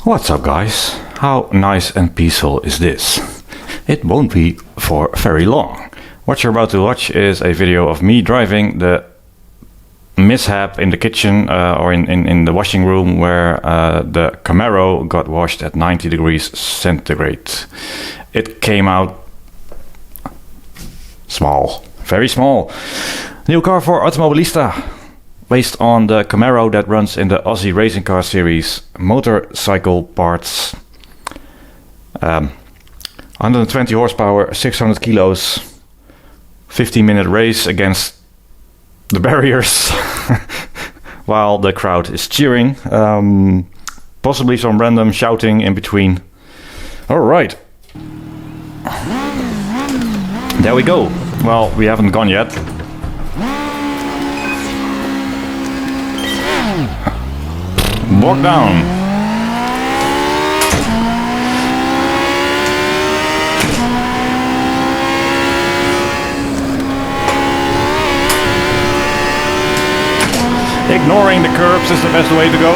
What's up, guys? How nice and peaceful is this? It won't be for very long. What you're about to watch is a video of me driving the mishap in the kitchen or in the washing room where the Camaro got washed at 90 degrees centigrade. It came out small, very small. New car for Automobilista, based on the Camaro that runs in the Aussie racing car series. Motorcycle parts, 120 horsepower, 600 kilos, 15-minute race against the barriers while the crowd is cheering. Possibly some random shouting in between. Alright. There we go. Well, we haven't gone yet. Walk down. Ignoring the curbs is the best way to go.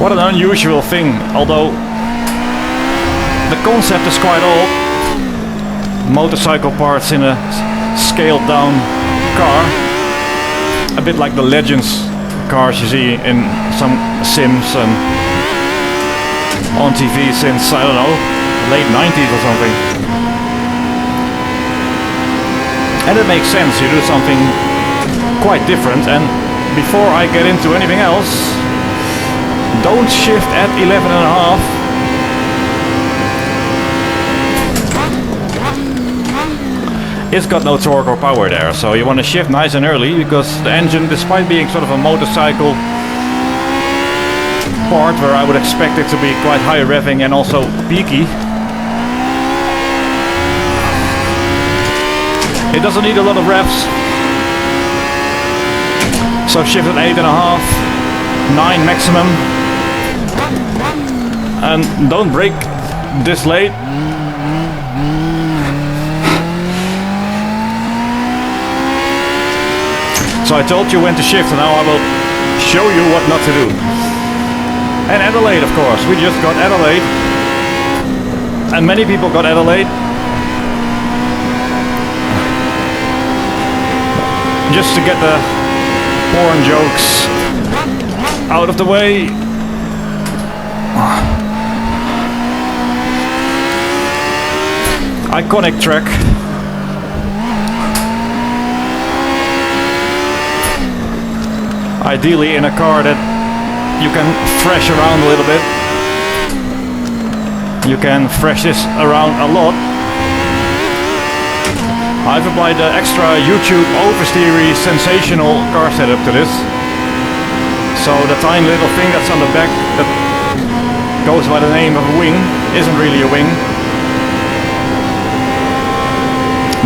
What an unusual thing, although the concept is quite old. Motorcycle parts in a scaled down car. A bit like the Legends cars you see in some Sims and on TV since, I don't know, late 90s or something. And it makes sense, you do something quite different. And before I get into anything else, don't shift at 11.5. It's got no torque or power there, so you want to shift nice and early, because the engine, despite being sort of a motorcycle part where I would expect it to be quite high revving and also peaky, it doesn't need a lot of revs. So shift at 8.5, 9 maximum, and don't brake this late. So I told you when to shift, and now I will show you what not to do. And Adelaide, of course. We just got Adelaide. And many people got Adelaide. Just to get the porn jokes out of the way. Iconic track. Ideally in a car that you can thrash around a little bit. You can thrash this around a lot. I've applied the extra YouTube oversteery sensational car setup to this. So the tiny little thing that's on the back that goes by the name of a wing isn't really a wing.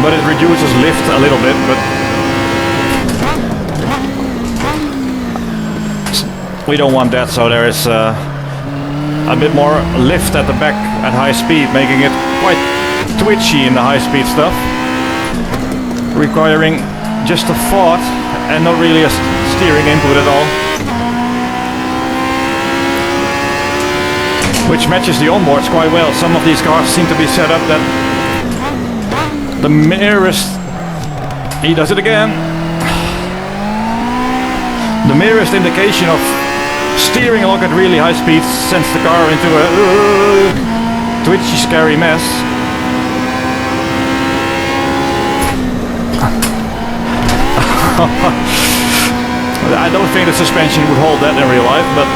But it reduces lift a little bit, but we don't want that, so there is a bit more lift at the back at high speed, making it quite twitchy in the high speed stuff, requiring just a thought and not really a steering input at all, which matches the onboards quite well. Some of these cars seem to be set up that the merest, he does it again, the merest indication of steering along at really high speeds sends the car into a twitchy, scary mess. I don't think the suspension would hold that in real life, but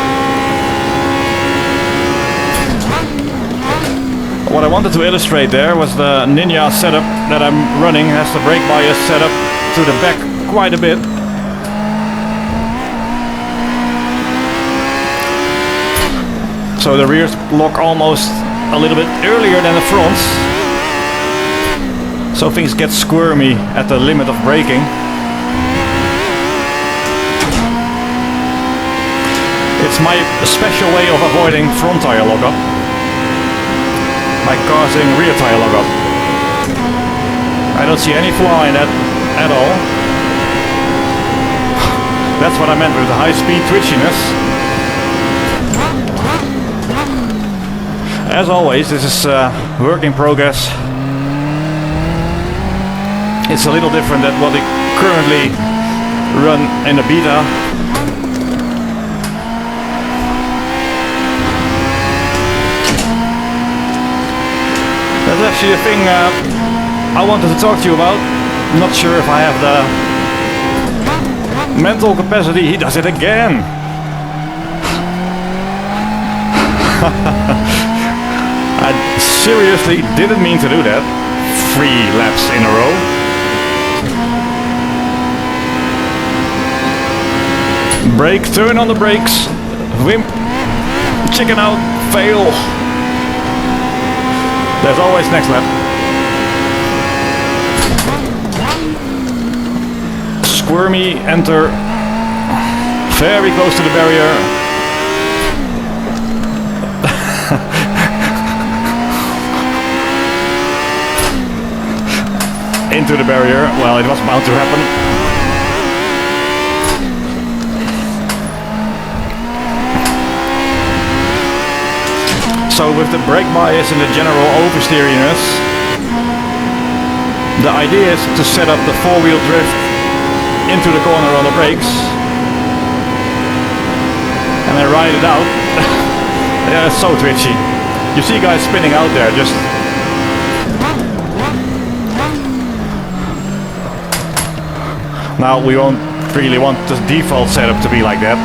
what I wanted to illustrate there was the Ninja setup that I'm running has the brake bias set up to the back quite a bit. So the rears lock almost a little bit earlier than the fronts. So things get squirmy at the limit of braking. It's my special way of avoiding front tire lockup by causing rear tire lockup. I don't see any flaw in that at all. That's what I meant with the high-speed twitchiness. As always, this is work in progress. It's a little different than what we currently run in the beta. That's actually a thing I wanted to talk to you about. I'm not sure if I have the mental capacity. He does it again. I seriously didn't mean to do that. 3 laps in a row. Brake, turn on the brakes. Wimp. Chicken out. Fail. There's always next lap. Squirmy, enter. Very close to the barrier. Into the barrier. Well, it was bound to happen. So with the brake bias and the general oversteeriness, the idea is to set up the 4-wheel drift into the corner on the brakes and then ride it out. Yeah, it's so twitchy. You see guys spinning out there just... Now we won't really want the default setup to be like that.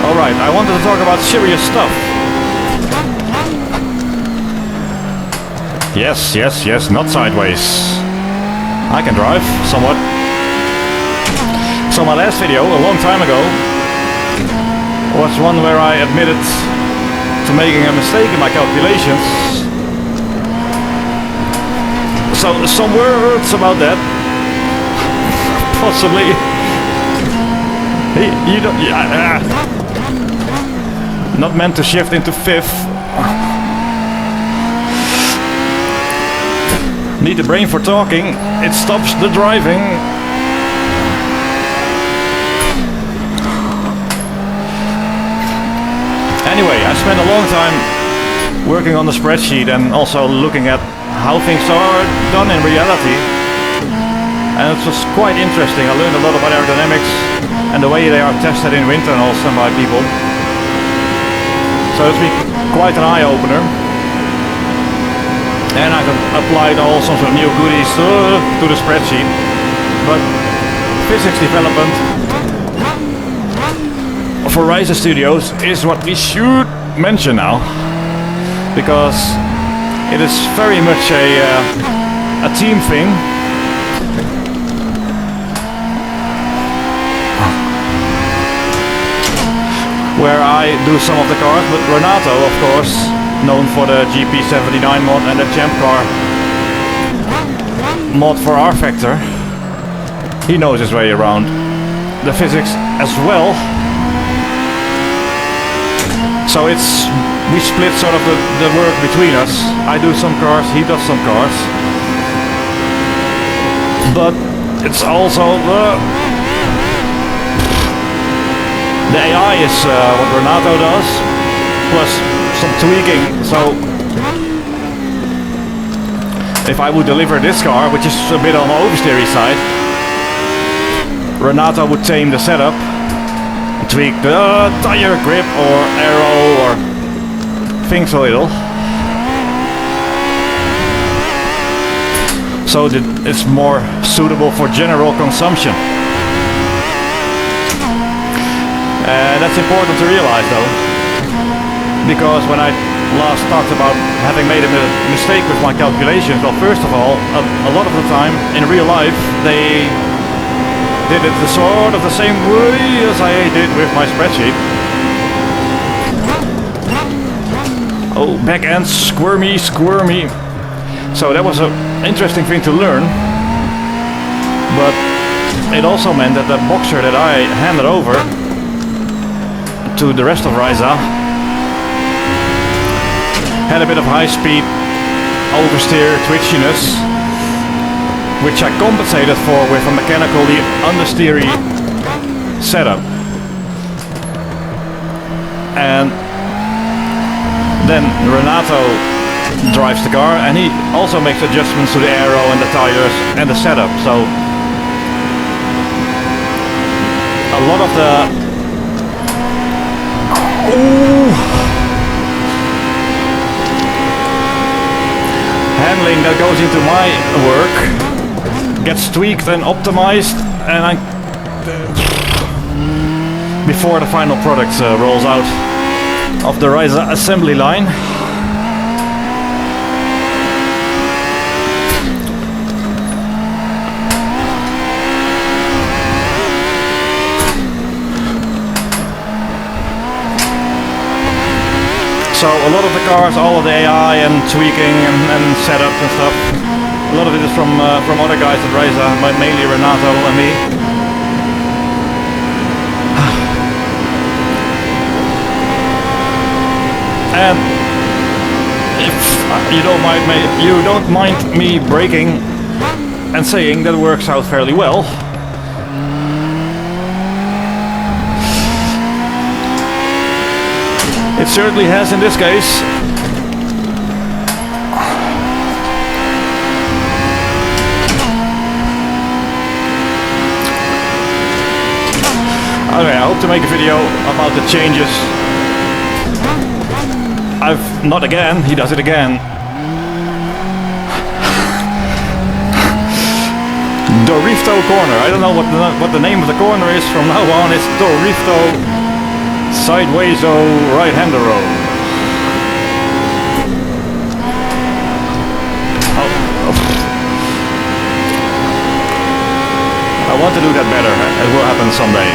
Alright, I wanted to talk about serious stuff. Yes, yes, yes, not sideways. I can drive, somewhat. So my last video, a long time ago, was one where I admitted to making a mistake in my calculations. So some words about that. Possibly. You don't... not meant to shift into 5th. Need the brain for talking. It stops the driving. Anyway, I spent a long time working on the spreadsheet and also looking at how things are done in reality. And it was quite interesting. I learned a lot about aerodynamics and the way they are tested in wind tunnels and by people. So it's been quite an eye-opener. And I've applied all sorts of new goodies to the spreadsheet. But physics development for Risa Studios is what we should mention now. Because it is very much a team thing. Where I do some of the cars, but Renato, of course, known for the GP79 mod and the Champ Car mod for R-Factor, he knows his way around the physics as well. So we split sort of the work between us. I do some cars, he does some cars. But it's also the AI is what Renato does, plus some tweaking. So if I would deliver this car, which is a bit on the oversteery side, Renato would tame the setup, tweak the tire grip or aero or things a little. So that it's more suitable for general consumption. That's important to realize though, because when I last talked about having made a mistake with my calculations, well, first of all, a lot of the time in real life they did it the sort of the same way as I did with my spreadsheet. Oh, back end squirmy. So that was an interesting thing to learn. But it also meant that the boxer that I handed over to the rest of Risa had a bit of high-speed oversteer twitchiness, which I compensated for with a mechanically understeery setup. And then Renato drives the car, and he also makes adjustments to the aero and the tires and the setup. So a lot of the handling that goes into my work gets tweaked and optimized, and before the final product rolls out of the Risa assembly line. So a lot of the cars, all of the AI and tweaking and setup and stuff, a lot of it is from other guys at Risa, mainly Renato and me. And if you don't mind me braking and saying that it works out fairly well. It certainly has in this case. Okay, I hope to make a video about the changes. Not again, he does it again. Dorifto corner. I don't know what the name of the corner is from now on. It's Dorifto Sideways right-hander row. I want to do that better. It will happen someday.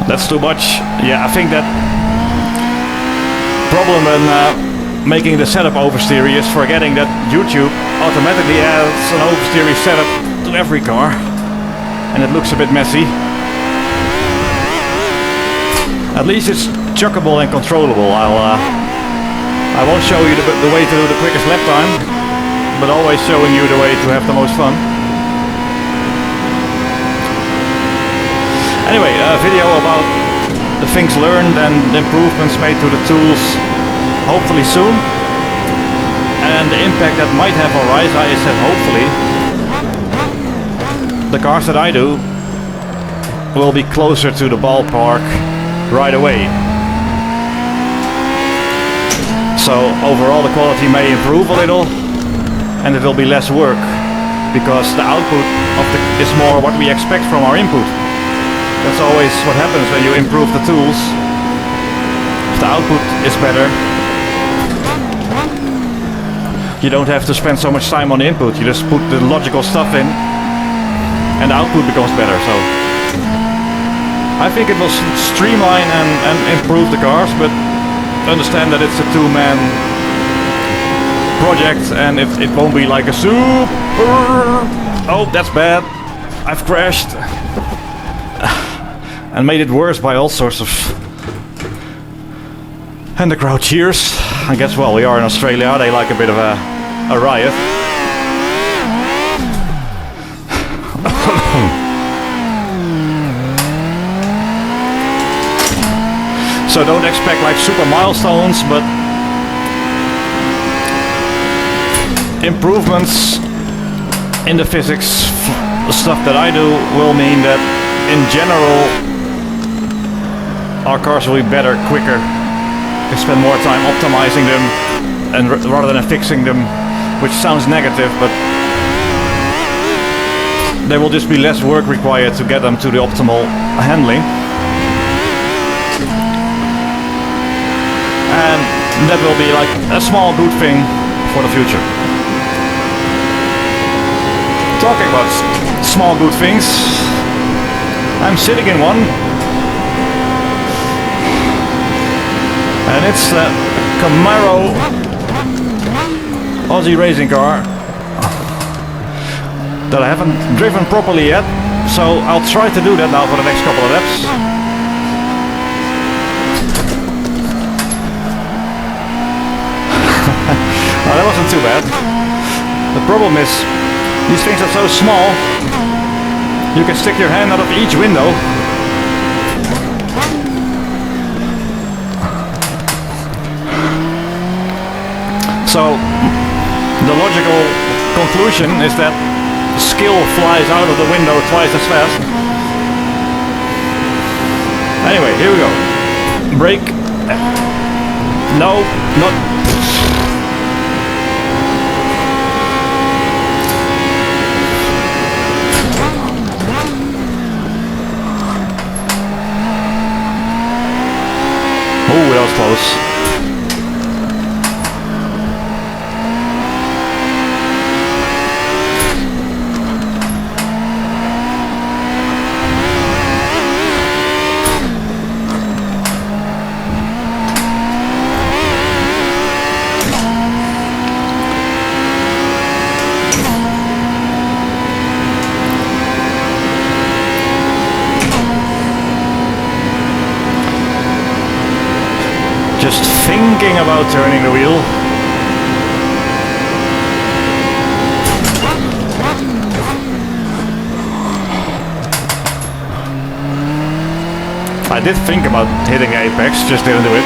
That's too much. Yeah, I think that problem in making the setup oversteery is forgetting that YouTube automatically adds an oversteery setup to every car, and it looks a bit messy. At least it's chuckable and controllable. I won't show you the way to do the quickest lap time, but always showing you the way to have the most fun. Anyway, a video about the things learned and the improvements made to the tools, hopefully soon. And the impact that might have on Risa is that hopefully the cars that I do will be closer to the ballpark right away. So overall the quality may improve a little, and it will be less work because the output is more what we expect from our input. That's always what happens when you improve the tools. If the output is better, you don't have to spend so much time on the input. You just put the logical stuff in and the output becomes better. So I think it will streamline and improve the cars, but understand that it's a two-man project, and it won't be like a super... Oh, that's bad. I've crashed. And made it worse by all sorts of... And the crowd cheers. I guess, well, we are in Australia, they like a bit of a riot. So don't expect like super milestones, but improvements in the physics stuff that I do will mean that in general our cars will be better, quicker. We spend more time optimizing them and rather than fixing them, which sounds negative, but there will just be less work required to get them to the optimal handling. And that will be like a small good thing for the future. Talking about small good things, I'm sitting in one, and it's the Camaro Aussie racing car. that I haven't driven properly yet, so I'll try to do that now for the next couple of laps. Well, that wasn't too bad. The problem is, these things are so small, you can stick your hand out of each window. So, the logical conclusion is that skill flies out of the window twice as fast. Anyway, here we go. Brake. No, not. Oh, that was close. Just thinking about turning the wheel. I did think about hitting apex, just didn't do it.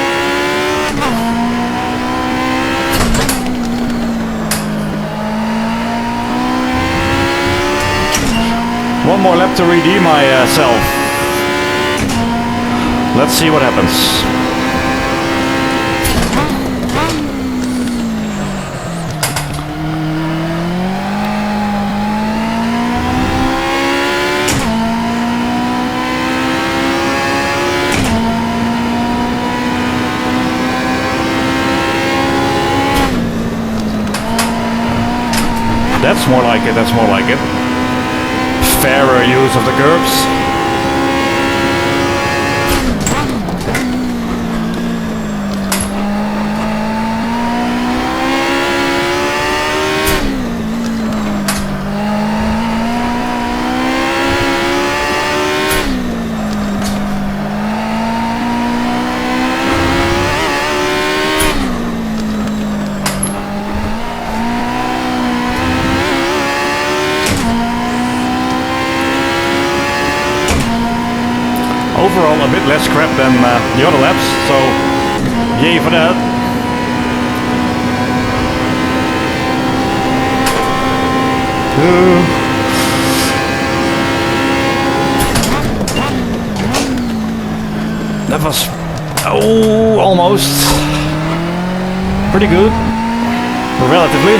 One more lap to redeem myself. Let's see what happens. That's more like it, that's more like it. Fairer use of the curbs. Overall a bit less crap than the other laps, so yay for that. That was, oh, almost. Pretty good, relatively.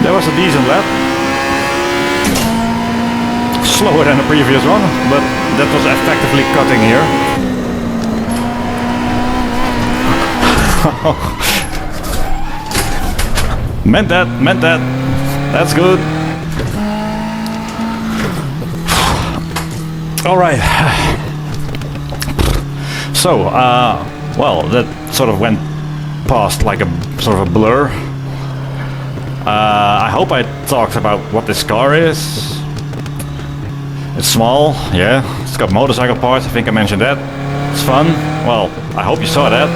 That was a decent lap. Slower than the previous one, but that was effectively cutting here. Meant that, meant that. That's good. Alright. So, well, that sort of went past like a sort of a blur. I hope I talked about what this car is. It's small, yeah. It's got motorcycle parts, I think I mentioned that. It's fun. Well, I hope you saw that.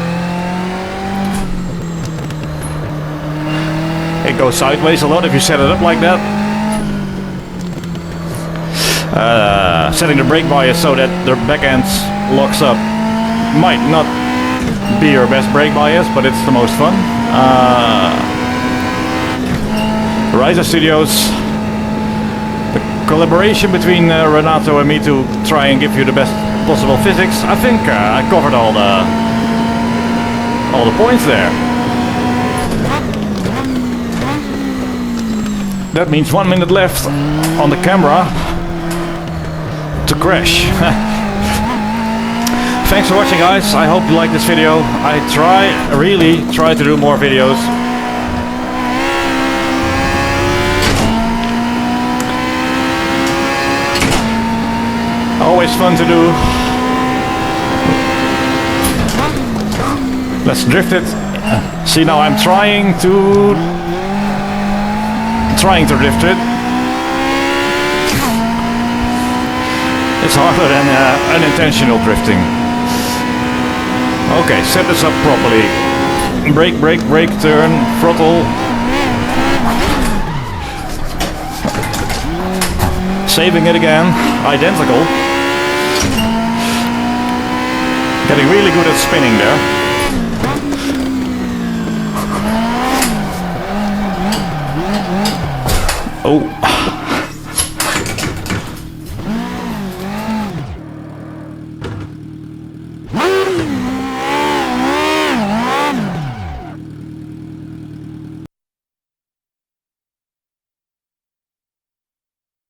It goes sideways a lot if you set it up like that. Setting the brake bias so that the back end locks up might not be your best brake bias, but it's the most fun. Risa Studios, the collaboration between Renato and me to try and give you the best possible physics. I think I covered all the points there. That means 1 minute left on the camera to crash. Thanks for watching, guys. I hope you like this video. I really try to do more videos. Always fun to do. Let's drift it. See, now I'm trying to drift it. It's harder than unintentional drifting. Okay, set this up properly. Brake, brake, brake, turn, throttle. Saving it again. Identical. Getting really good at spinning there. Oh.